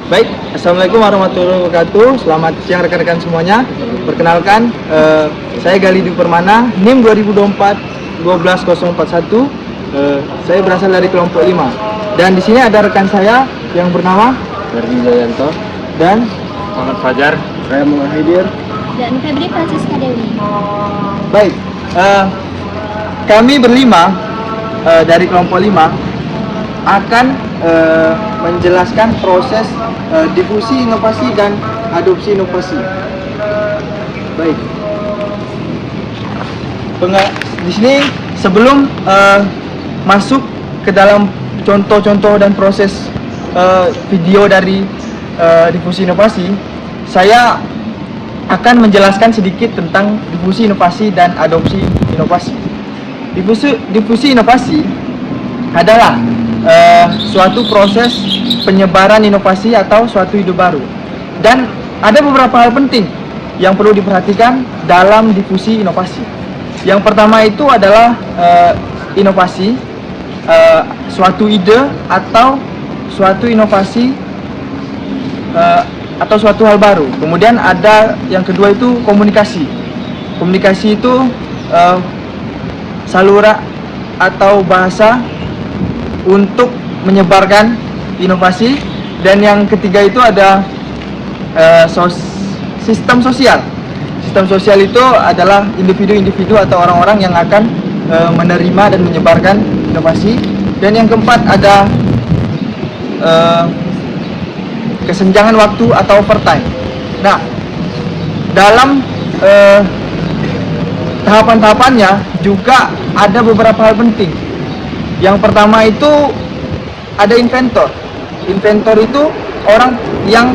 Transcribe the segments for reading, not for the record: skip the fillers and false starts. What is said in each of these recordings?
Baik, Assalamualaikum warahmatullahi wabarakatuh. Selamat siang rekan-rekan semuanya. Perkenalkan, saya Galidi Permana, NIM 2024 12041. Saya berasal dari kelompok 5. Dan di sini ada rekan saya yang bernama Ferdi Jayanto dan Muhammad Fajar, saya Muhammad Haidir, dan Febri Francisca Dewi. baik, kami berlima dari kelompok 5 akan menjelaskan proses difusi inovasi dan adopsi inovasi. Baik. Di sini sebelum masuk ke dalam contoh-contoh dan proses video dari difusi inovasi, saya akan menjelaskan sedikit tentang difusi inovasi dan adopsi inovasi. Difusi inovasi adalah suatu proses penyebaran inovasi atau suatu ide baru. Dan ada beberapa hal penting yang perlu diperhatikan dalam difusi inovasi. Yang pertama itu adalah inovasi, suatu ide atau suatu inovasi atau suatu hal baru. Kemudian ada yang kedua itu komunikasi. Komunikasi itu saluran atau bahasa untuk menyebarkan inovasi. Dan yang ketiga itu ada sistem sosial. Sistem sosial itu adalah individu-individu atau orang-orang yang akan menerima dan menyebarkan inovasi. Dan yang keempat ada kesenjangan waktu atau overtime. Nah, dalam tahapan-tahapannya juga ada beberapa hal penting. Yang pertama itu ada inventor. Inventor itu orang yang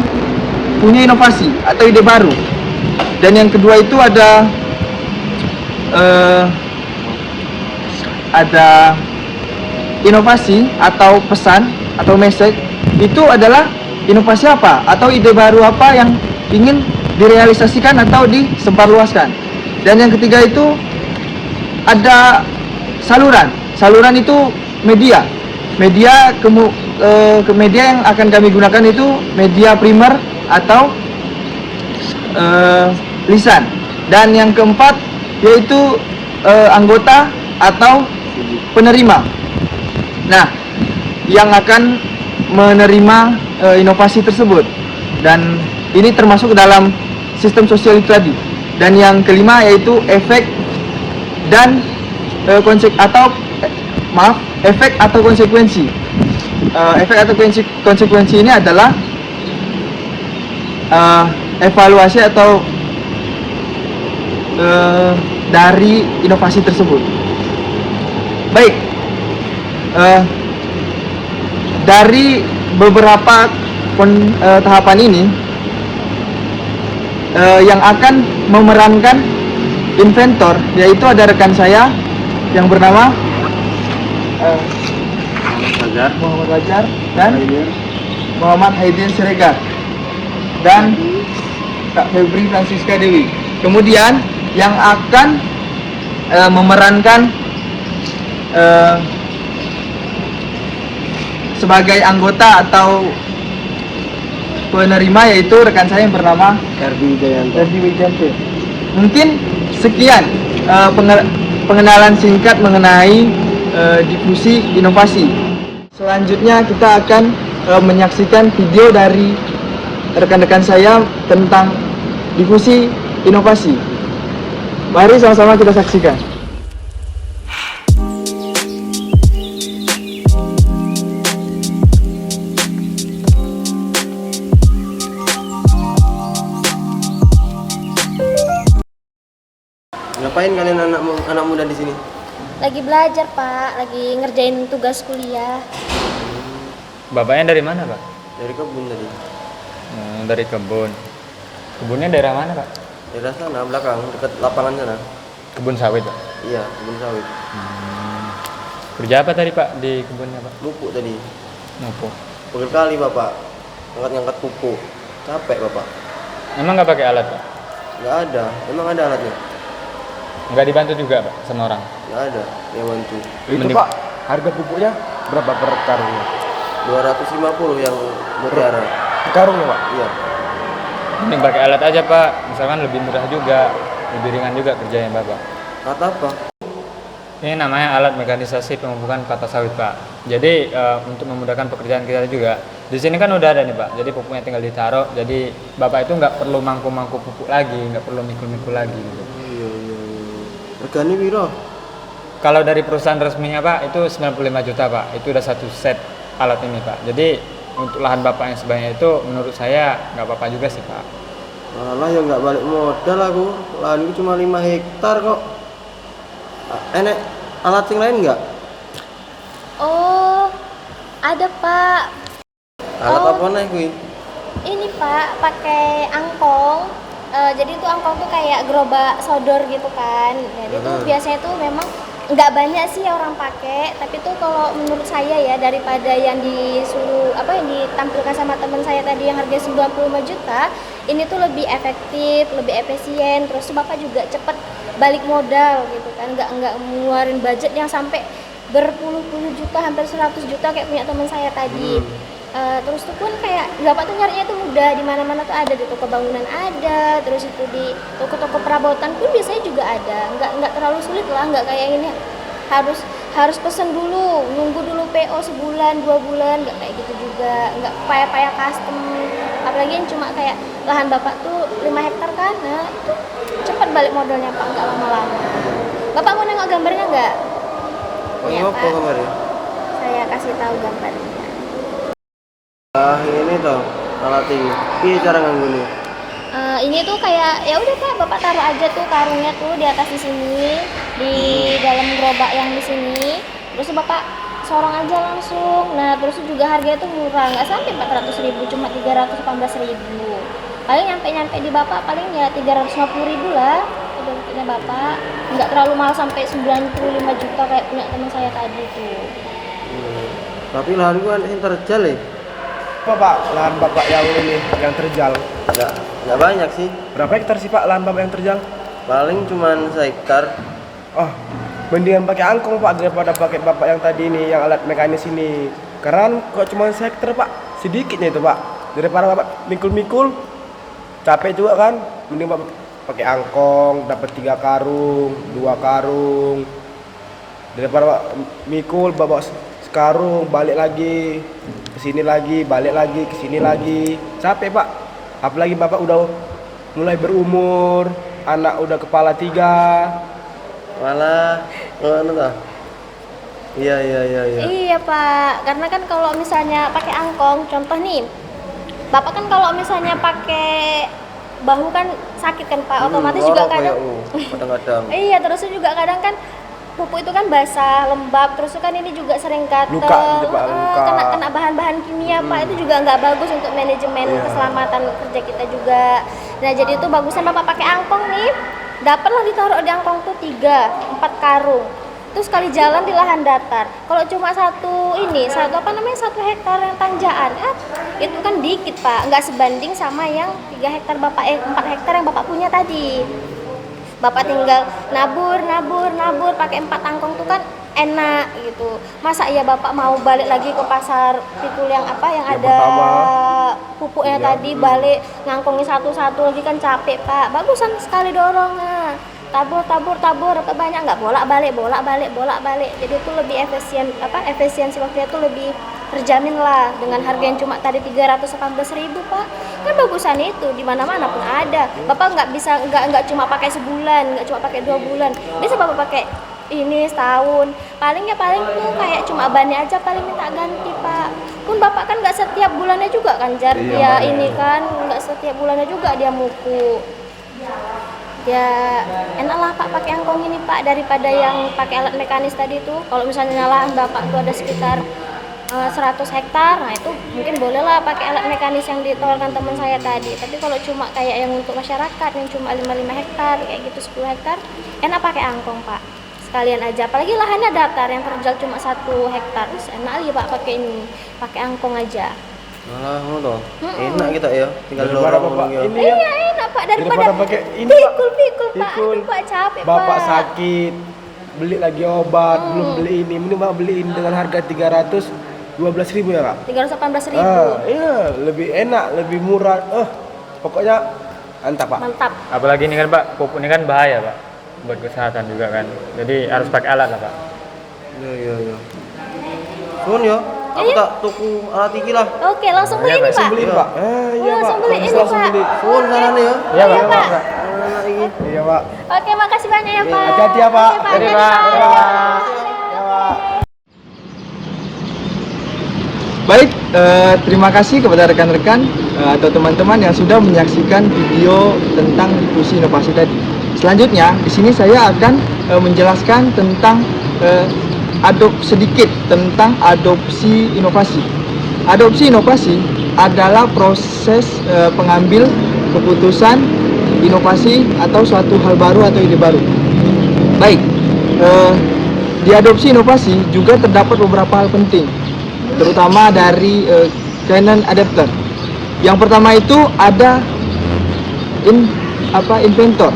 punya inovasi atau ide baru. Dan yang kedua itu ada inovasi atau pesan atau message. Itu adalah inovasi apa atau ide baru apa yang ingin direalisasikan atau disebarluaskan. Dan yang ketiga itu ada saluran. Saluran itu media. Media yang akan kami gunakan itu media primer atau lisan. Dan yang keempat yaitu anggota atau penerima. Nah, yang akan menerima inovasi tersebut. Dan ini termasuk dalam sistem sosial itu tadi. Dan yang kelima yaitu efek dan efek atau konsekuensi. Efek atau konsekuensi ini adalah evaluasi atau dari inovasi tersebut. Baik, dari beberapa tahapan ini, yang akan memerankan inventor yaitu ada rekan saya yang bernama Muhammad Fajar dan Muhammad Haidir Siregar dan Kak Febri Francisca Dewi. Kemudian yang akan memerankan sebagai anggota atau penerima yaitu rekan saya yang bernama Ferdi Jayanto. Mungkin sekian pengenalan singkat mengenai difusi inovasi. Selanjutnya kita akan menyaksikan video dari rekan-rekan saya tentang difusi inovasi. Mari sama-sama kita saksikan. Ngapain kalian anak muda di sini? Lagi belajar, Pak. Lagi ngerjain tugas kuliah. Bapaknya dari mana, Pak? Dari kebun tadi. Dari kebun. Kebunnya daerah mana, Pak? Daerah sana belakang dekat lapangan sana. Kebun sawit, Pak. Iya, kebun sawit. Kerja apa tadi, Pak, di kebunnya, Pak? Pupuk tadi. Pupuk. Pukul kali Bapak. Ngangkat pupuk. Capek Bapak. Emang nggak pakai alat, Pak? Nggak ada. Emang ada alatnya? Nggak dibantu juga, Pak, sama orang? Nggak ada yang bantu. Itu Pak, harga pupuknya berapa per karungnya? 250 yang mutiara. Karungnya Pak? Iya. Mending pakai alat aja Pak, misalkan lebih murah juga, lebih ringan juga kerjanya Bapak. Kata apa? Ini namanya alat mekanisasi pemupukan patah sawit Pak. Jadi untuk memudahkan pekerjaan kita juga, di sini kan udah ada nih Pak. Jadi pupuknya tinggal ditaruh. Jadi Bapak itu nggak perlu mangku-mangku pupuk lagi, nggak perlu mikul-mikul lagi gitu. Iya. Regane piro? Kalau dari perusahaan resminya Pak itu 95 juta Pak. Itu udah satu set alat ini Pak. Jadi untuk lahan Bapak yang sebanyak itu menurut saya nggak apa-apa juga sih Pak. Malah ya nggak balik modal aku. Lahanku cuma 5 hektar kok. Enek alat yang lain nggak? Oh, ada Pak. Alat Oh. apa nih kuwi? Ini Pak, pakai angkong. Jadi itu angkong tuh kayak gerobak sodor gitu kan. Jadi tuh biasanya tuh memang nggak banyak sih orang pakai, tapi tuh kalau menurut saya ya, daripada yang disuruh yang ditampilkan sama teman saya tadi yang harga 95 juta, ini tuh lebih efektif, lebih efisien, terus tuh Bapak juga cepet balik modal gitu kan, nggak ngeluarin budget yang sampai berpuluh-puluh juta, hampir 100 juta kayak punya teman saya tadi. Terus tuh pun kayak Bapak tuh nyarinya tuh mudah, di mana-mana tuh ada, di toko bangunan ada, terus itu di toko-toko perabotan pun biasanya juga ada, nggak terlalu sulit lah, nggak kayak ini harus pesen dulu, nunggu dulu PO sebulan 2 bulan, nggak kayak gitu juga, nggak payah-payah custom, apalagi yang cuma kayak lahan Bapak tuh 5 hektar kan, nah itu cepat balik modalnya Pak, nggak lama-lama. Bapak mau nengok gambarnya nggak? Ini Ya, apa Pak. kemarin? Saya kasih tahu gambarnya. Ini toh alat ini. Piye cara nganggone? Ini tuh kayak ya udah Pak, Bapak taruh aja tuh karungnya tuh di atas di sini, di dalam gerobak yang di sini. Terus Bapak sorong aja langsung. Nah, terus juga harganya tuh murah, nggak sampai 400.000, cuma 318.000. Paling nyampe di Bapak paling ya 350.000 lah. Udah punya Bapak, nggak terlalu mahal sampai 95 juta kayak punya teman saya tadi tuh. Tapi lahanku kan yang terjal ya. Apa Pak lahan Bapak yang ini yang terjal? Nggak banyak sih. Berapa hektar sih Pak lahan Bapak yang terjal? Paling cuman 1 hektar. Oh, mendingan pakai angkong Pak daripada pakai Bapak yang tadi ini, yang alat mekanis ini. Karena kok cuma 1 hektar Pak, sedikitnya itu Pak. Daripada Bapak mikul-mikul, capek juga kan. Mending Bapak pakai angkong, dapat 3 karung, 2 karung. Daripada Bapak mikul, Bapak sekarung, balik lagi ke sini lagi, balik lagi ke sini lagi. Capek Pak. Apalagi Bapak udah mulai berumur, anak udah kepala 3. Malah anu toh. Iya. Iya Pak, karena kan kalau misalnya pakai angkong, contoh nih, Bapak kan kalau misalnya pakai bahu kan sakit kan Pak, otomatis juga kadang. Kadang-kadang. Iya, terus juga kadang kan pupuk itu kan basah, lembab, terus kan ini juga sering gatel, Luka gitu, Pak, luka. kena bahan-bahan kimia Pak, itu juga nggak bagus untuk manajemen keselamatan kerja kita juga. Nah jadi itu bagusnya Bapak pakai angkong nih, dapatlah ditaruh di angkong tuh 3-4 karung. Terus sekali jalan di lahan datar. Kalau cuma satu hektar yang tanjaan, itu kan dikit Pak, nggak sebanding sama yang 4 hektar yang Bapak punya tadi. Bapak tinggal nabur pakai 4 angkong tuh kan enak gitu. Masa ya Bapak mau balik lagi ke pasar Pikul yang ada pertama. pupuknya tadi, balik ngangkongin satu-satu lagi kan capek Pak. Bagusan sekali dorong, tabur dapat banyak, nggak bolak-balik. Jadi itu lebih efisiensi waktunya itu lebih terjamin lah dengan harga yang cuma tadi 318.000 Pak. Kan bagusan itu di mana-mana pun ada. Bapak nggak cuma pakai sebulan, nggak cuma pakai 2 bulan. Bisa Bapak pakai ini setahun. Paling tuh kayak cuma bannya aja paling minta ganti Pak. Pun Bapak kan nggak setiap bulannya juga kan Jar, dia ini kan nggak setiap bulannya juga dia muku. Ya enak lah Pak pakai angkong ini Pak daripada yang pakai alat mekanis tadi tuh. Kalau misalnya lahan Bapak tuh ada sekitar 100 hektar, nah itu mungkin bolehlah pakai alat mekanis yang ditawarkan teman saya tadi. Tapi kalau cuma kayak yang untuk masyarakat yang cuma 5 hektar kayak gitu 10 hektar, enak pakai angkong Pak. Sekalian aja, apalagi lahannya datar yang terjal cuma 1 hektar, terus enak aja Pak pakai angkong aja. Malah ngono. Enak kita ya, tinggal Daripada dorong Bapak ya. ini Iya enak Pak daripada pakai ini Pak. pikul Pak. Pikul. Aduh Pak capek Bapak Pak. sakit, beli lagi obat, belum beli ini. Mending Bapak beliin dengan harga 300, 12.000 ya kak? 318.000. Iya, lebih enak, lebih murah. Pokoknya mantap pak. Mantap. Apalagi ini kan Pak, pupuk ini kan bahaya Pak buat kesehatan juga kan. Jadi harus pakai alat lah Pak. Iya. Sun ya, aku Iya. tak tuku alat iki lah. Oke, langsung beli Iya, ini, Pak. Pak. Beli pak. Iya langsung pak. beli Kalau ini, langsung Pak. beli. Sun sarane ya. Iya Pak. Iya, Pak. Anak iki. Iya pak. Oke, makasih banyak ya, Pak. Hati-hati ya, Pak. Oke, Pak. Hati-hati, Hati-hati, Pak. Pak. Iya, Iya pak. Baik, terima kasih kepada rekan-rekan atau teman-teman yang sudah menyaksikan video tentang diskusi inovasi tadi. Selanjutnya, di sini saya akan menjelaskan tentang sedikit tentang adopsi inovasi. Adopsi inovasi adalah proses pengambil keputusan inovasi atau suatu hal baru atau ide baru. Baik, di adopsi inovasi juga terdapat beberapa hal penting, terutama dari canon adapter. Yang pertama itu ada inventor.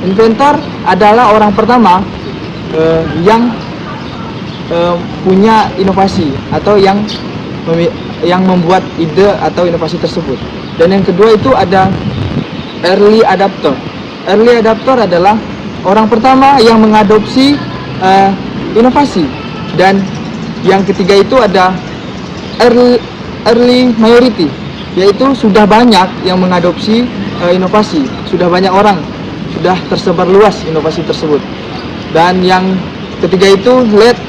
Inventor adalah orang pertama yang punya inovasi atau yang membuat ide atau inovasi tersebut. Dan yang kedua itu ada early adapter. Early adapter adalah orang pertama yang mengadopsi inovasi. Dan yang ketiga itu ada early majority, yaitu sudah banyak yang mengadopsi inovasi, sudah banyak orang, sudah tersebar luas inovasi tersebut. Dan yang ketiga itu late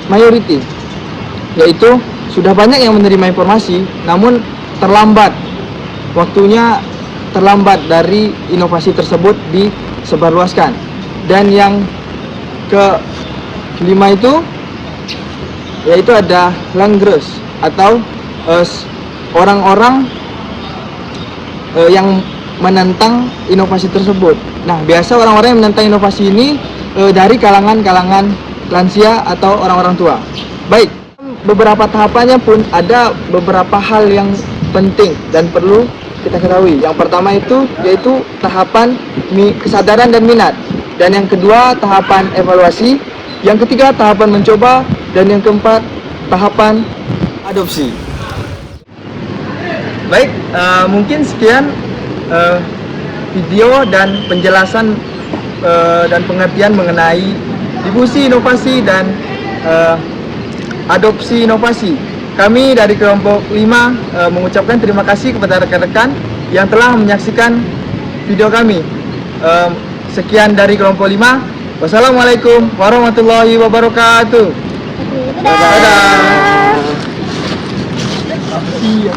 majority, yaitu sudah banyak yang menerima informasi namun terlambat, waktunya terlambat dari inovasi tersebut disebarluaskan. Dan yang kelima itu yaitu ada langrus atau orang-orang yang menentang inovasi tersebut. Nah, biasa orang-orang yang menentang inovasi ini dari kalangan lansia atau orang-orang tua. Baik, beberapa tahapannya pun ada beberapa hal yang penting dan perlu kita ketahui. Yang pertama itu yaitu tahapan kesadaran dan minat. Dan yang kedua tahapan evaluasi. Yang ketiga tahapan mencoba. Dan yang keempat tahapan adopsi. Baik, mungkin sekian video dan penjelasan dan pengertian mengenai difusi inovasi dan adopsi inovasi. Kami dari kelompok 5 mengucapkan terima kasih kepada rekan-rekan yang telah menyaksikan video kami. Sekian dari kelompok 5. Wassalamualaikum warahmatullahi wabarakatuh. Dadah. Dadah.